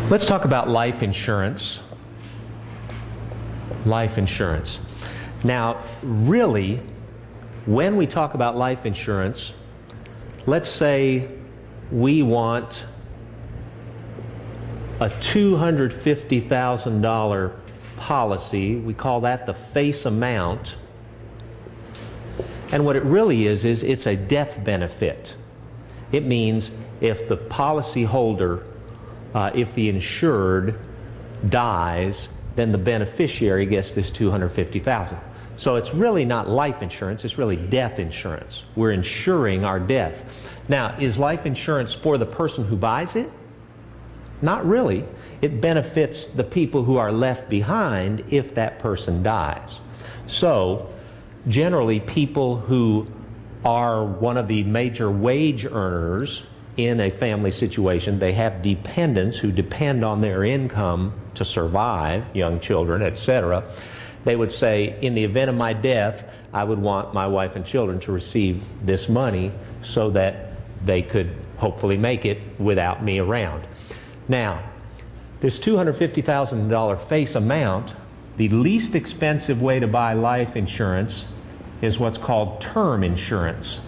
Let's talk about life insurance. Life insurance. Now, really, when we talk about life insurance, let's say we want a $250,000 policy. We call that the face amount. And what it really is it's a death benefit. It means if the policy holder, if the insured dies, then the beneficiary gets this $250,000. So it's really not life insurance, it's really death insurance. We're insuring our death. Now, is life insurance for the person who buys it? Not really. It benefits the people who are left behind if that person dies. So, generally, people who are one of the major wage earners in a family situation, they have dependents who depend on their income to survive, young children, etc. They would say, in the event of my death, I would want my wife and children to receive this money so that they could hopefully make it without me around. Now, this $250,000 face amount, the least expensive way to buy life insurance is what's called term insurance.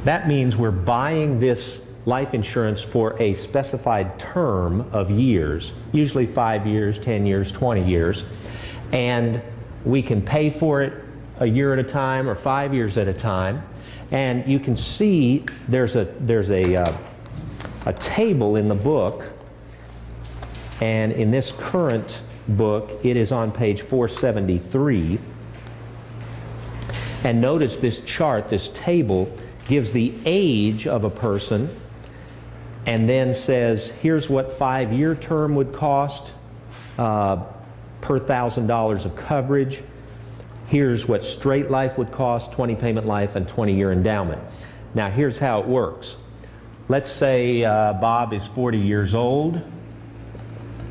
That means we're buying this life insurance for a specified term of years, usually 5 years, 10 years, 20 years, and we can pay for it a year at a time or 5 years at a time. And you can see there's a table in the book, and in this current book it is on page 473. And notice this chart, this table, gives the age of a person and then says, here's what 5-year term would cost per $1,000 of coverage. Here's what straight life would cost, 20 payment life and 20-year endowment. Now here's how it works. Let's say Bob is 40 years old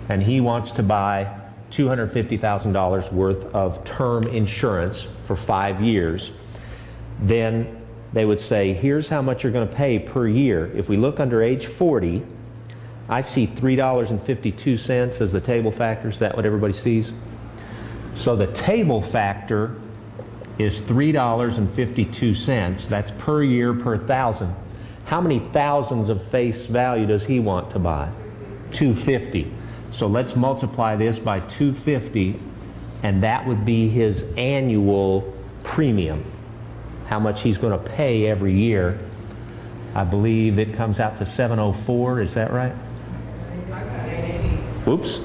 and he wants to buy $250,000 worth of term insurance for 5 years. Then they would say, here's how much you're going to pay per year. If we look under age 40, I see $3.52 as the table factor. Is that what everybody sees? So the table factor is $3.52. That's per year per thousand. How many thousands of face value does he want to buy? 250. So let's multiply this by 250, and that would be his annual premium. How much he's going to pay every year. I believe it comes out to $704, is that right? Oops.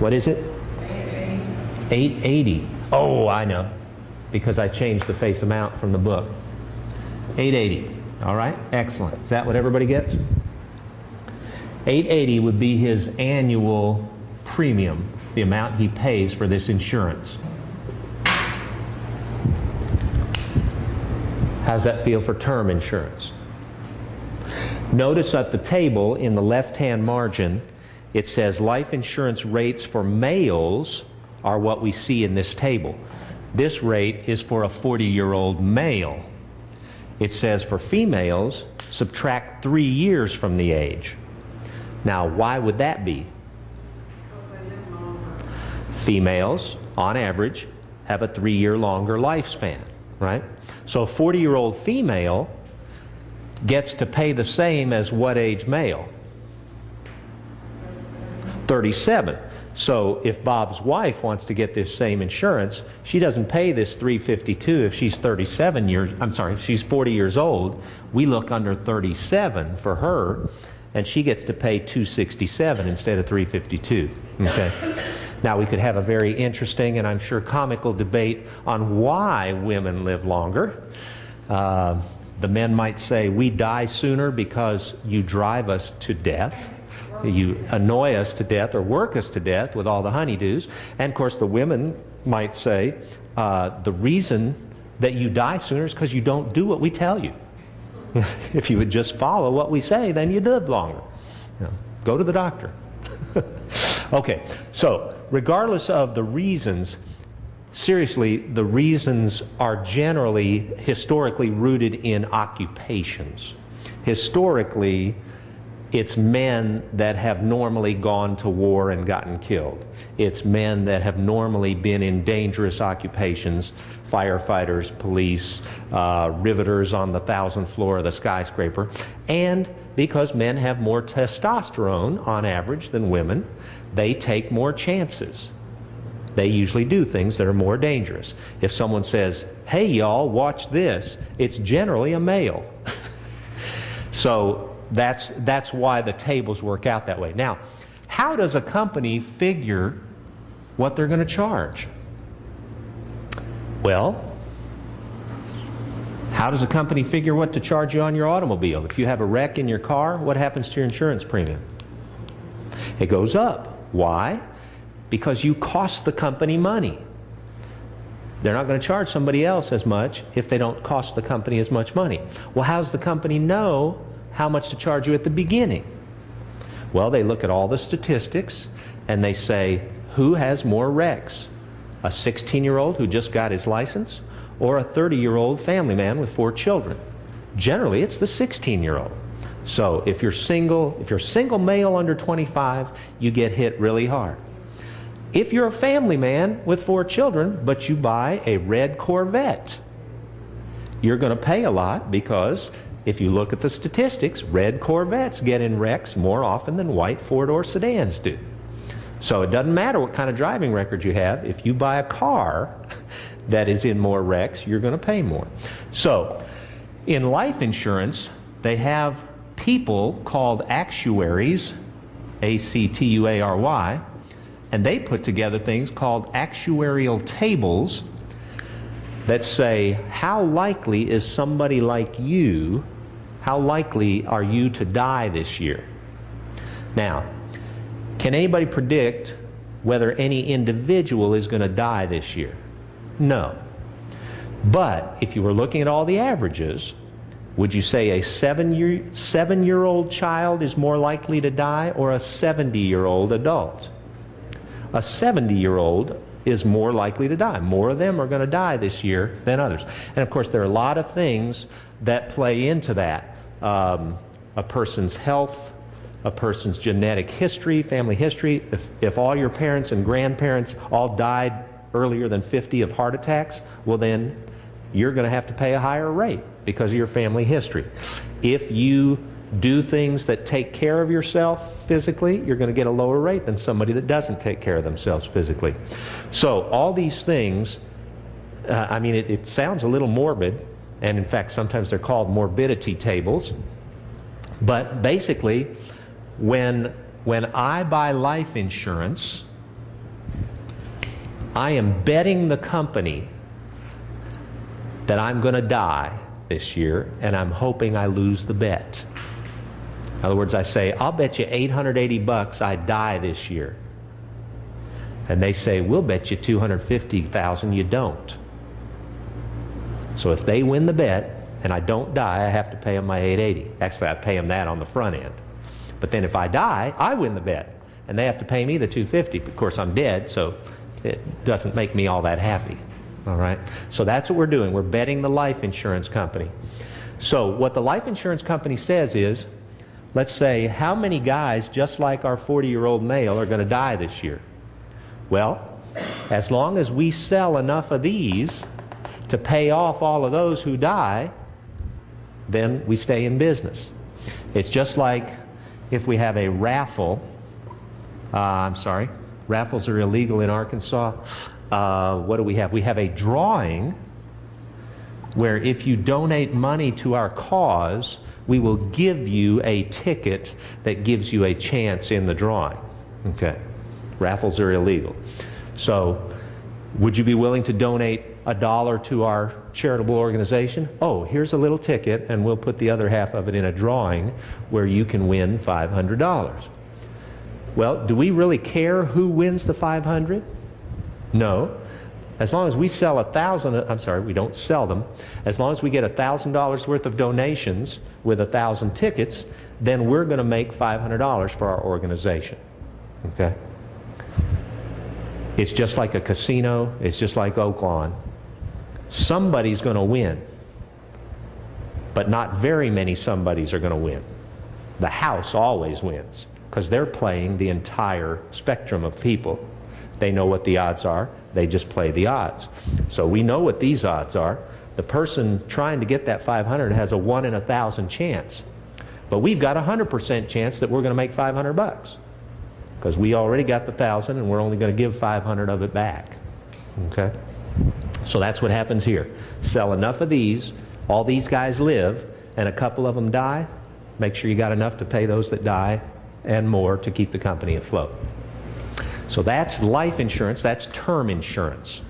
What is it? $880. Oh, I know, because I changed the face amount from the book. $880. All right, excellent. Is that what everybody gets? $880 would be his annual premium, the amount he pays for this insurance. How's that feel for term insurance? Notice at the table in the left-hand margin, it says life insurance rates for males are what we see in this table. This rate is for a 40-year-old male. It says for females, subtract 3 years from the age. Now, why would that be? Females, on average, have a 3-year longer lifespan, right? So a 40-year-old female gets to pay the same as what age male? 37. So if Bob's wife wants to get this same insurance, she doesn't pay this $352 if she's 37 years, I'm sorry, if she's 40 years old. We look under 37 for her, and she gets to pay $267 instead of $352. Okay. Now we could have a very interesting and I'm sure comical debate on why women live longer. The men might say, we die sooner because you drive us to death. You annoy us to death or work us to death with all the honeydews. And of course the women might say, the reason that you die sooner is because you don't do what we tell you. If you would just follow what we say, then you'd live longer. You know, go to the doctor. Okay, so regardless of the reasons, seriously, the reasons are generally historically rooted in occupations. Historically, It's men that have normally gone to war and gotten killed. It's men that have normally been in dangerous occupations, firefighters, police, riveters on the 1,000th floor of the skyscraper. And because men have more testosterone on average than women, they take more chances. They usually do things that are more dangerous. If someone says, "Hey y'all, watch this," it's generally a male. So that's why the tables work out that way. Now, how does a company figure what they're going to charge? Well, how does a company figure what to charge you on your automobile? If you have a wreck in your car, what happens to your insurance premium? It goes up. Why? Because you cost the company money. They're not going to charge somebody else as much if they don't cost the company as much money. Well, how does the company know how much to charge you at the beginning? Well, they look at all the statistics and they say, who has more wrecks? A 16-year-old who just got his license or a 30-year-old family man with 4 children? Generally, it's the 16-year-old. So if you're single male under 25, you get hit really hard. If you're a family man with 4 children, but you buy a red Corvette, you're going to pay a lot, because if you look at the statistics, red Corvettes get in wrecks more often than white 4-door sedans do. So it doesn't matter what kind of driving record you have. If you buy a car that is in more wrecks, you're going to pay more. So in life insurance, they have people called actuaries, A-C-T-U-A-R-Y, and they put together things called actuarial tables that say, how likely is somebody like you, how likely are you to die this year? Now, can anybody predict whether any individual is going to die this year? No. But if you were looking at all the averages, would you say a 7-year-old child is more likely to die, or a 70-year-old adult? A 70-year-old is more likely to die. More of them are going to die this year than others. And of course, there are a lot of things that play into that. A person's health, a person's genetic history, family history. If all your parents and grandparents all died earlier than 50 of heart attacks, well then you're going to have to pay a higher rate because of your family history. If you do things that take care of yourself physically, you're going to get a lower rate than somebody that doesn't take care of themselves physically. So all these things, I mean, it sounds a little morbid, and in fact sometimes they're called morbidity tables. But basically, when I buy life insurance, I am betting the company that I'm going to die this year, and I'm hoping I lose the bet. In other words, I say, I'll bet you $880 I die this year. And they say, we'll bet you $250,000 you don't. So if they win the bet and I don't die, I have to pay them my $880. Actually, I pay them that on the front end. But then if I die, I win the bet, and they have to pay me the $250. Of course, I'm dead, so it doesn't make me all that happy. All right? So that's what we're doing. We're betting the life insurance company. So what the life insurance company says is, let's say, how many guys just like our 40-year-old male are going to die this year? Well, as long as we sell enough of these to pay off all of those who die, then we stay in business. It's just like if we have a raffle. Raffles are illegal in Arkansas. What do we have? We have a drawing where if you donate money to our cause, we will give you a ticket that gives you a chance in the drawing. Okay. Raffles are illegal. So, would you be willing to donate $1 to our charitable organization? Oh, here's a little ticket, and we'll put the other half of it in a drawing where you can win $500. Well, do we really care who wins the $500? No. As long as we sell we don't sell them. As long as we get $1,000 worth of donations with 1,000 tickets, then we're going to make $500 for our organization. Okay? It's just like a casino. It's just like Oaklawn. Somebody's going to win, but not very many somebodies are going to win. The house always wins because they're playing the entire spectrum of people. They know what the odds are. They just play the odds. So we know what these odds are. The person trying to get that 500 has a 1 in 1,000 chance. But we've got a 100% chance that we're going to make 500 bucks because we already got the 1,000 and we're only going to give 500 of it back. Okay? So that's what happens here. Sell enough of these, all these guys live, and a couple of them die. Make sure you got enough to pay those that die and more to keep the company afloat. So that's life insurance, that's term insurance.